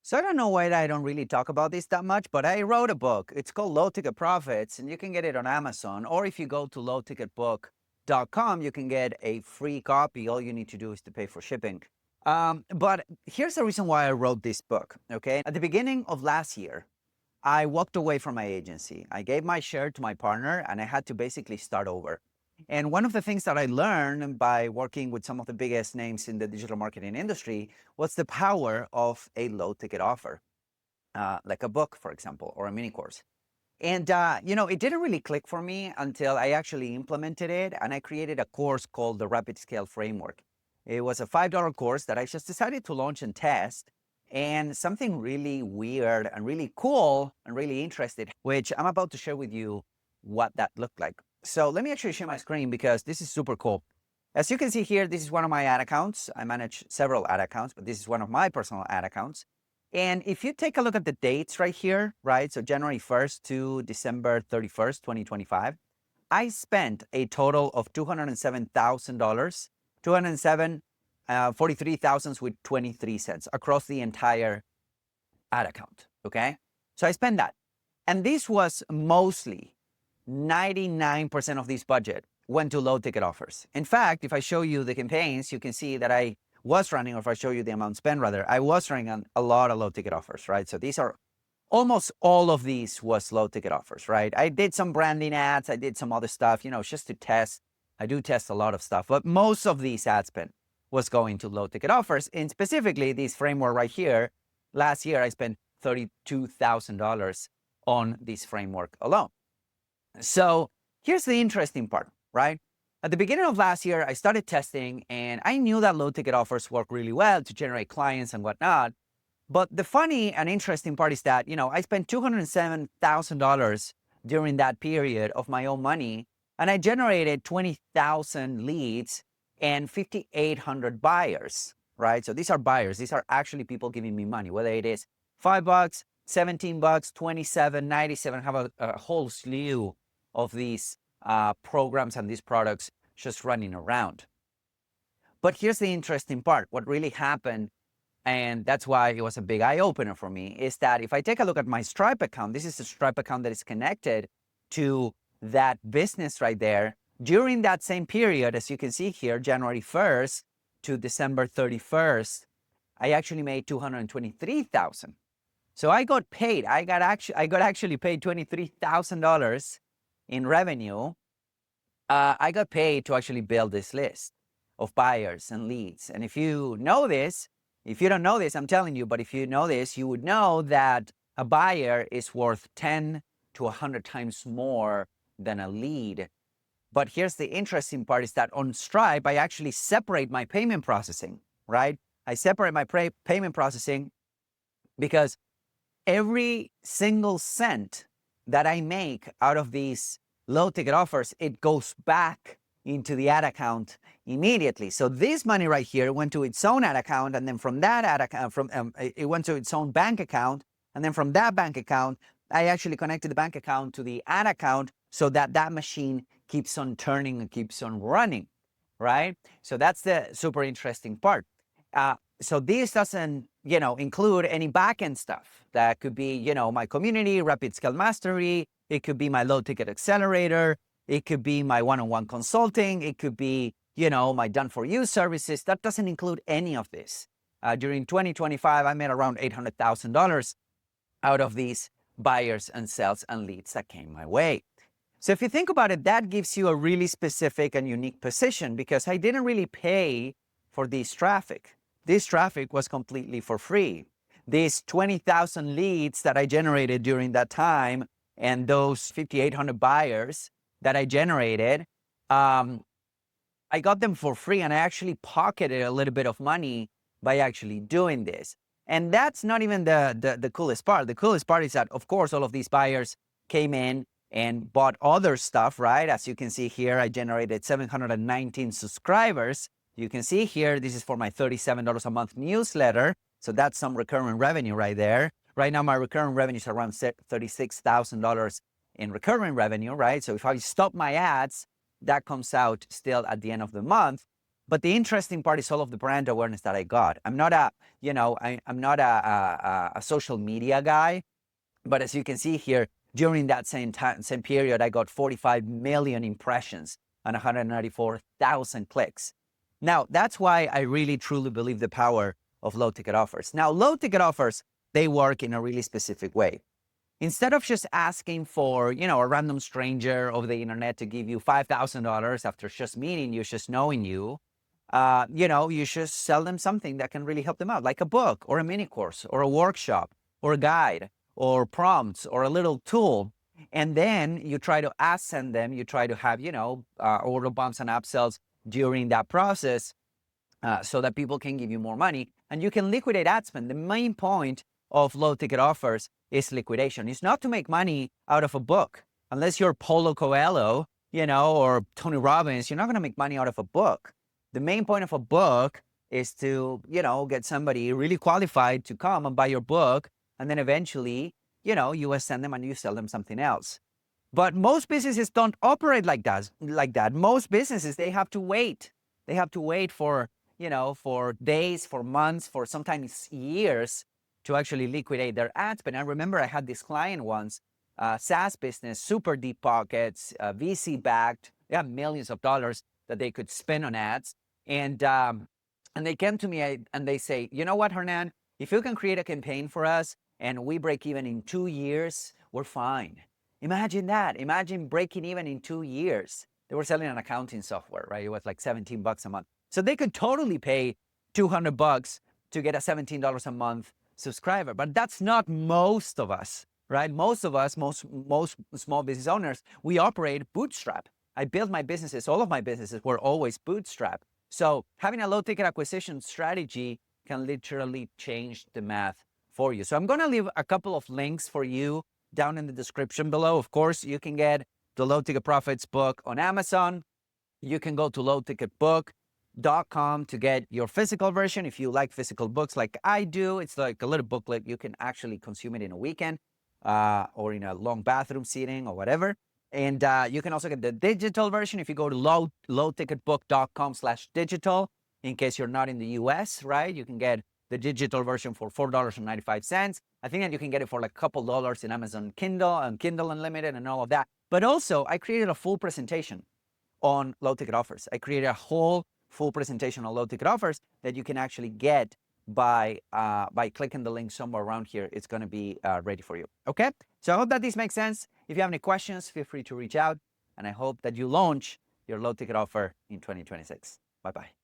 So I don't know why I don't really talk about this that much, but I wrote a book. It's called Low Ticket Profits, and you can get it on Amazon. Or if you go to lowticketbook.com, you can get a free copy. All you need to do is to pay for shipping. But here's the reason why I wrote this book. Okay. At the beginning of last year, I walked away from my agency. I gave my share to my partner, and I had to basically start over. And one of the things that I learned by working with some of the biggest names in the digital marketing industry was the power of a low ticket offer, like a book, for example, or a mini course. And, it didn't really click for me until I actually implemented it and I created a course called the Rapid Scale Framework. It was a $5 course that I just decided to launch and test. And something really weird and really cool and really interesting, which I'm about to share with you what that looked like. So let me actually share my screen because this is super cool. As you can see here, this is one of my ad accounts. I manage several ad accounts, but this is one of my personal ad accounts. And if you take a look at the dates right here, right? So January 1st to December 31st, 2025, I spent a total of $207,000, 207, 43 thousands with 23 cents across the entire ad account. Okay. So I spent that. And this was mostly 99% of this budget went to low ticket offers. In fact, if I show you the campaigns, you can see that I was running, or if I show you the amount spent rather, I was running on a lot of low ticket offers, right? So these are almost all of these was low ticket offers, right? I did some branding ads, I did some other stuff, just to test. I do test a lot of stuff, but most of these ad spend was going to low ticket offers. And specifically this framework right here, last year I spent $32,000 on this framework alone. So here's the interesting part, right? At the beginning of last year, I started testing and I knew that low ticket offers work really well to generate clients and whatnot. But the funny and interesting part is that, I spent $207,000 during that period of my own money, and I generated 20,000 leads and 5,800 buyers, right? So these are buyers. These are actually people giving me money, whether it is $5, $17, 27, 97, have a whole slew of these programs and these products just running around. But here's the interesting part. What really happened, and that's why it was a big eye opener for me, is that if I take a look at my Stripe account, this is a Stripe account that is connected to that business right there. During that same period, as you can see here, January 1st to December 31st, I actually made $223,000. So I got paid. I got actually paid $23,000 in revenue. I got paid to actually build this list of buyers and leads. And if you know this, if you don't know this, I'm telling you, but if you know this, you would know that a buyer is worth 10 to 100 times more than a lead. But here's the interesting part is that on Stripe, I actually separate my payment processing, right? I separate my payment processing because every single cent that I make out of these low ticket offers, it goes back into the ad account immediately. So this money right here went to its own ad account, and then from that ad account, it went to its own bank account, and then from that bank account, I actually connected the bank account to the ad account so that that machine keeps on turning and keeps on running, right? So that's the super interesting part. So this doesn't, include any backend stuff. That could be, my community, Rapid Scale Mastery. It could be my low ticket accelerator. It could be my one-on-one consulting. It could be, my done for you services. That doesn't include any of this. During 2025, I made around $800,000 out of these buyers and sales and leads that came my way. So if you think about it, that gives you a really specific and unique position because I didn't really pay for this traffic. This traffic was completely for free. These 20,000 leads that I generated during that time and those 5,800 buyers that I generated, I got them for free, and I actually pocketed a little bit of money by actually doing this. And that's not even the coolest part. The coolest part is that, of course, all of these buyers came in and bought other stuff, right? As you can see here, I generated 719 subscribers. You can see here, this is for my $37 a month newsletter. So that's some recurring revenue right there. Right now, my recurring revenue is around $36,000 in recurring revenue, right? So if I stop my ads, that comes out still at the end of the month. But the interesting part is all of the brand awareness that I got. I'm not a, I'm not a social media guy, but as you can see here, during that same period, I got 45 million impressions and 194,000 clicks. Now, that's why I really truly believe the power of low ticket offers. Now, low ticket offers, they work in a really specific way. Instead of just asking for, a random stranger over the internet to give you $5,000 after just meeting you, just knowing you, you should sell them something that can really help them out, like a book or a mini course or a workshop or a guide or prompts or a little tool. And then you try to ascend them. You try to have, order bumps and upsells during that process so that people can give you more money and you can liquidate ad spend. The main point of low ticket offers is liquidation. It's not to make money out of a book. Unless you're Paulo Coelho, or Tony Robbins, you're not going to make money out of a book. The main point of a book is to, get somebody really qualified to come and buy your book. And then eventually, you ascend them and you sell them something else. But most businesses don't operate like that. Most businesses, they have to wait. They have to wait for, for days, for months, for sometimes years to actually liquidate their ad spend. I remember I had this client once, SaaS business, super deep pockets, VC backed. They have millions of dollars that they could spend on ads. And they came to me and they say, you know what, Hernan, if you can create a campaign for us and we break even in 2 years, we're fine. Imagine that. Imagine breaking even in 2 years. They were selling an accounting software, right? It was like $17 a month. So they could totally pay $200 to get a $17 a month subscriber. But that's not most of us, right? Most of us, most small business owners, we operate bootstrap. I built my businesses, all of my businesses were always bootstrap. So having a low ticket acquisition strategy can literally change the math for you. So I'm going to leave a couple of links for you down in the description below. Of course, you can get the Low Ticket Profits book on Amazon. You can go to lowticketbook.com to get your physical version. If you like physical books like I do, it's like a little booklet. You can actually consume it in a weekend or in a long bathroom sitting or whatever. And you can also get the digital version if you go to lowticketbook.com/digital. In case you're not in the US, right? You can get the digital version for $4.95. I think that you can get it for like a couple dollars in Amazon Kindle and Kindle Unlimited and all of that. But also, I created a full presentation on low ticket offers. I created a whole full presentation on low ticket offers that you can actually get by clicking the link somewhere around here. It's going to be ready for you. Okay? So I hope that this makes sense. If you have any questions, feel free to reach out. And I hope that you launch your low ticket offer in 2026. Bye-bye.